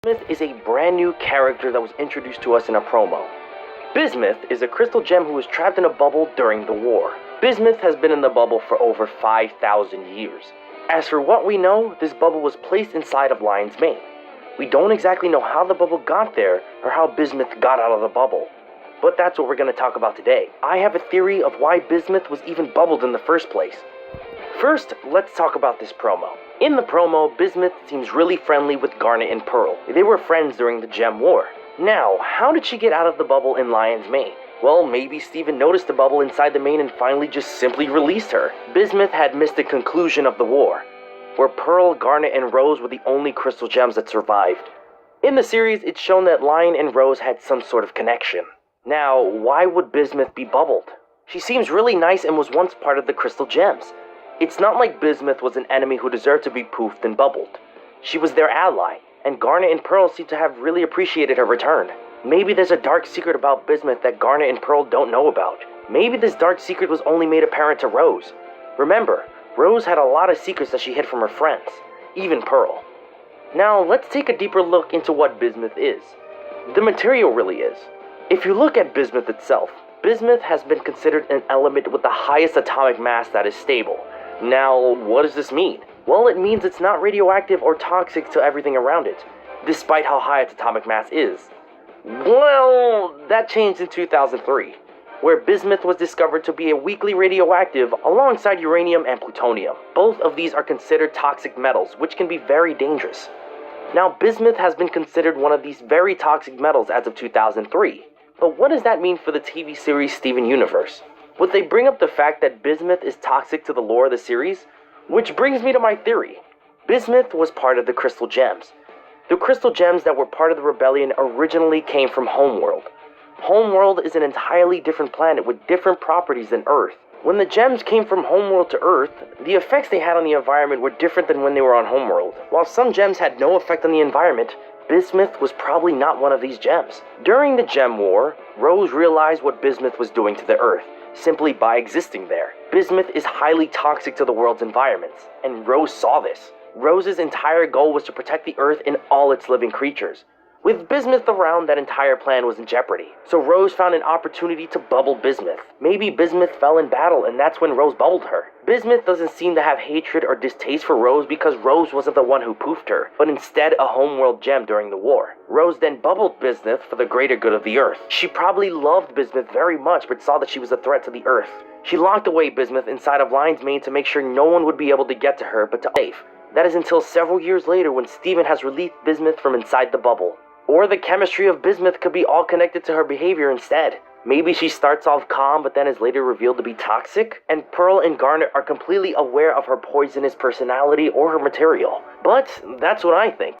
Bismuth is a brand new character that was introduced to us in a promo. Bismuth is a crystal gem who was trapped in a bubble during the war. Bismuth has been in the bubble for over 5,000 years. As for what we know, this bubble was placed inside of Lion's Mane. We don't exactly know how the bubble got there or how Bismuth got out of the bubble. But that's what we're going to talk about today. I have a theory of why Bismuth was even bubbled in the first place. First, let's talk about this promo. In the promo, Bismuth seems really friendly with Garnet and Pearl. They were friends during the Gem War. Now, how did she get out of the bubble in Lion's Mane? Well, maybe Steven noticed the bubble inside the mane and finally just simply released her. Bismuth had missed the conclusion of the war, where Pearl, Garnet, and Rose were the only crystal gems that survived. In the series, it's shown that Lion and Rose had some sort of connection. Now, why would Bismuth be bubbled? She seems really nice and was once part of the crystal gems. It's not like Bismuth was an enemy who deserved to be poofed and bubbled. She was their ally, and Garnet and Pearl seem to have really appreciated her return. Maybe there's a dark secret about Bismuth that Garnet and Pearl don't know about. Maybe this dark secret was only made apparent to Rose. Remember, Rose had a lot of secrets that she hid from her friends, even Pearl. Now, let's take a deeper look into what Bismuth is. The material really is. If you look at Bismuth itself, Bismuth has been considered an element with the highest atomic mass that is stable. Now, what does this mean? Well, it means it's not radioactive or toxic to everything around it, despite how high its atomic mass is. Well, that changed in 2003, where bismuth was discovered to be a weakly radioactive alongside uranium and plutonium. Both of these are considered toxic metals, which can be very dangerous. Now, bismuth has been considered one of these very toxic metals as of 2003. But what does that mean for the TV series Steven Universe? Would they bring up the fact that bismuth is toxic to the lore of the series? Which brings me to my theory. Bismuth was part of the crystal gems. The crystal gems that were part of the rebellion originally came from Homeworld. Homeworld is an entirely different planet with different properties than Earth. When the gems came from Homeworld to Earth, the effects they had on the environment were different than when they were on Homeworld. While some gems had no effect on the environment, bismuth was probably not one of these gems. During the Gem War, Rose realized what bismuth was doing to the Earth, simply by existing there. Bismuth is highly toxic to the world's environments, and Rose saw this. Rose's entire goal was to protect the Earth and all its living creatures. With bismuth around, that entire plan was in jeopardy. So Rose found an opportunity to bubble bismuth. Maybe bismuth fell in battle and that's when Rose bubbled her. Bismuth doesn't seem to have hatred or distaste for Rose because Rose wasn't the one who poofed her, but instead a Homeworld gem during the war. Rose then bubbled bismuth for the greater good of the Earth. She probably loved bismuth very much but saw that she was a threat to the Earth. She locked away bismuth inside of Lion's Mane to make sure no one would be able to get to her but to safe. That is until several years later when Steven has released bismuth from inside the bubble. Or the chemistry of bismuth could be all connected to her behavior instead. Maybe she starts off calm but then is later revealed to be toxic, and Pearl and Garnet are completely aware of her poisonous personality or her material. But that's what I think.